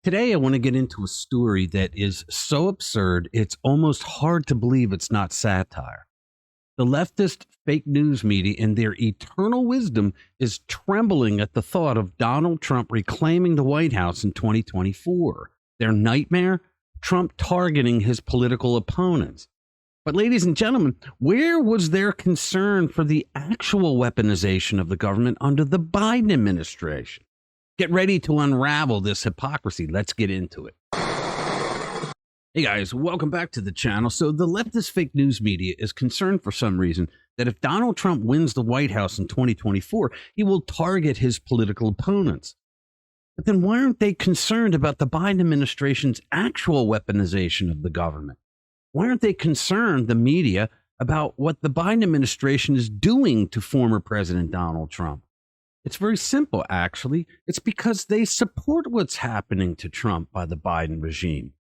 Today, I want to get into a story that is so absurd, it's almost hard to believe it's not satire. The leftist fake news media, in their eternal wisdom, is trembling at the thought of Donald Trump reclaiming the White House in 2024. Their nightmare? Trump targeting his political opponents. But ladies and gentlemen, where was their concern for the actual weaponization of the government under the Biden administration? Get ready to unravel this hypocrisy. Let's get into it. Hey guys, welcome back to the channel. So the leftist fake news media is concerned for some reason that if Donald Trump wins the White House in 2024, he will target his political opponents. But then why aren't they concerned about the Biden administration's actual weaponization of the government? Why aren't they concerned, the media, about what the Biden administration is doing to former President Donald Trump? It's very simple, actually. It's because they support what's happening to Trump by the Biden regime.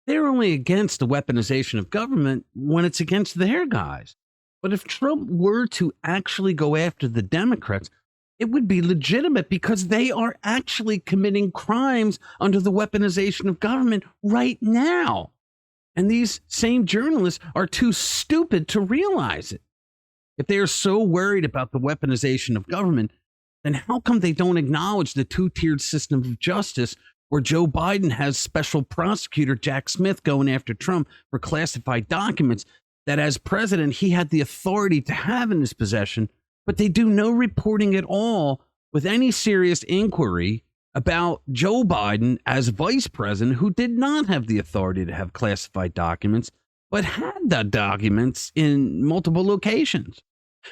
They're only against the weaponization of government when it's against their guys. But if Trump were to actually go after the Democrats, it would be legitimate because they are actually committing crimes under the weaponization of government right now. And these same journalists are too stupid to realize it. If they are so worried about the weaponization of government, then how come they don't acknowledge the two-tiered system of justice where Joe Biden has special prosecutor Jack Smith going after Trump for classified documents that as president he had the authority to have in his possession, but they do no reporting at all with any serious inquiry about Joe Biden as vice president who did not have the authority to have classified documents, but had the documents in multiple locations.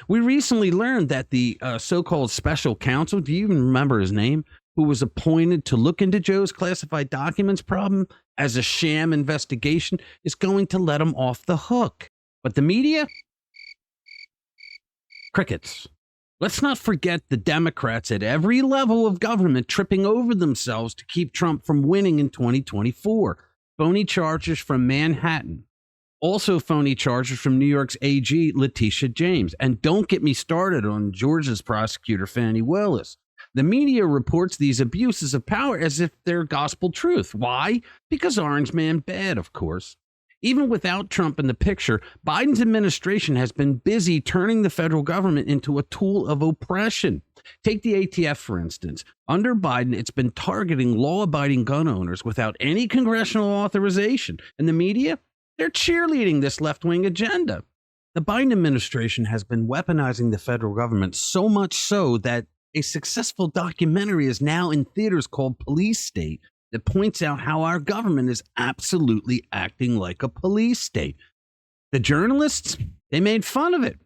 We recently learned that the so-called special counsel, do you even remember his name, who was appointed to look into Joe's classified documents problem as a sham investigation, is going to let him off the hook. But the media? Crickets. Let's not forget the Democrats at every level of government tripping over themselves to keep Trump from winning in 2024. Phony charges from Manhattan. Also phony charges from New York's AG, Letitia James. And don't get me started on Georgia's prosecutor, Fani Willis. The media reports these abuses of power as if they're gospel truth. Why? Because Orange Man bad, of course. Even without Trump in the picture, Biden's administration has been busy turning the federal government into a tool of oppression. Take the ATF, for instance. Under Biden, it's been targeting law-abiding gun owners without any congressional authorization. And the media? They're cheerleading this left-wing agenda. The Biden administration has been weaponizing the federal government so much so that a successful documentary is now in theaters called Police State that points out how our government is absolutely acting like a police state. The journalists, they made fun of it,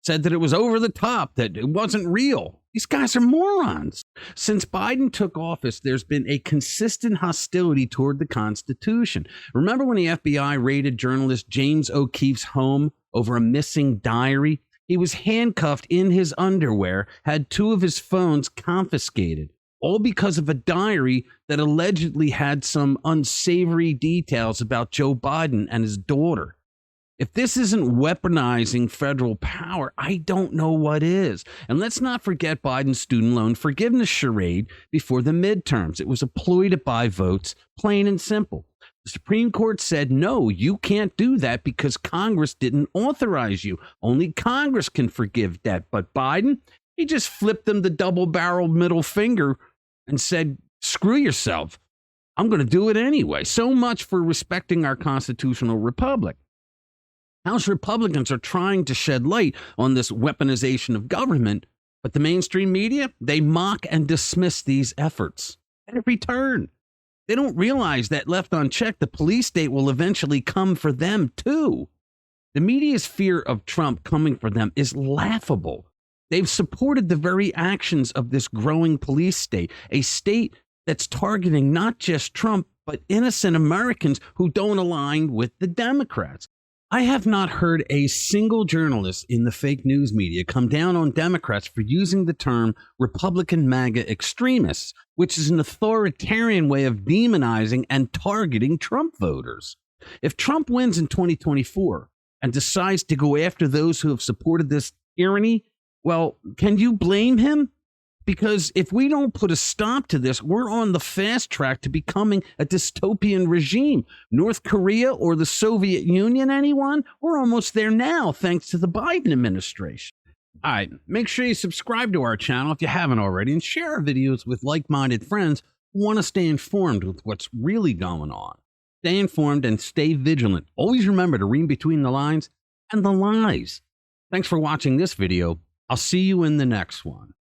said that it was over the top, that it wasn't real. These guys are morons. Since Biden took office, there's been a consistent hostility toward the Constitution. Remember when the FBI raided journalist James O'Keefe's home over a missing diary? He was handcuffed in his underwear, had two of his phones confiscated, all because of a diary that allegedly had some unsavory details about Joe Biden and his daughter. If this isn't weaponizing federal power, I don't know what is. And let's not forget Biden's student loan forgiveness charade before the midterms. It was a ploy to buy votes, plain and simple. The Supreme Court said, no, you can't do that because Congress didn't authorize you. Only Congress can forgive debt. But Biden, he just flipped them the double-barreled middle finger and said, screw yourself. I'm going to do it anyway. So much for respecting our constitutional republic. House Republicans are trying to shed light on this weaponization of government, but the mainstream media, they mock and dismiss these efforts at every turn. They don't realize that left unchecked, the police state will eventually come for them too. The media's fear of Trump coming for them is laughable. They've supported the very actions of this growing police state, a state that's targeting not just Trump, but innocent Americans who don't align with the Democrats. I have not heard a single journalist in the fake news media come down on Democrats for using the term Republican MAGA extremists, which is an authoritarian way of demonizing and targeting Trump voters. If Trump wins in 2024 and decides to go after those who have supported this tyranny, well, can you blame him? Because if we don't put a stop to this, we're on the fast track to becoming a dystopian regime. North Korea or the Soviet Union, anyone? We're almost there now, thanks to the Biden administration. All right, make sure you subscribe to our channel if you haven't already, and share our videos with like-minded friends who want to stay informed with what's really going on. Stay informed and stay vigilant. Always remember to read between the lines and the lies. Thanks for watching this video. I'll see you in the next one.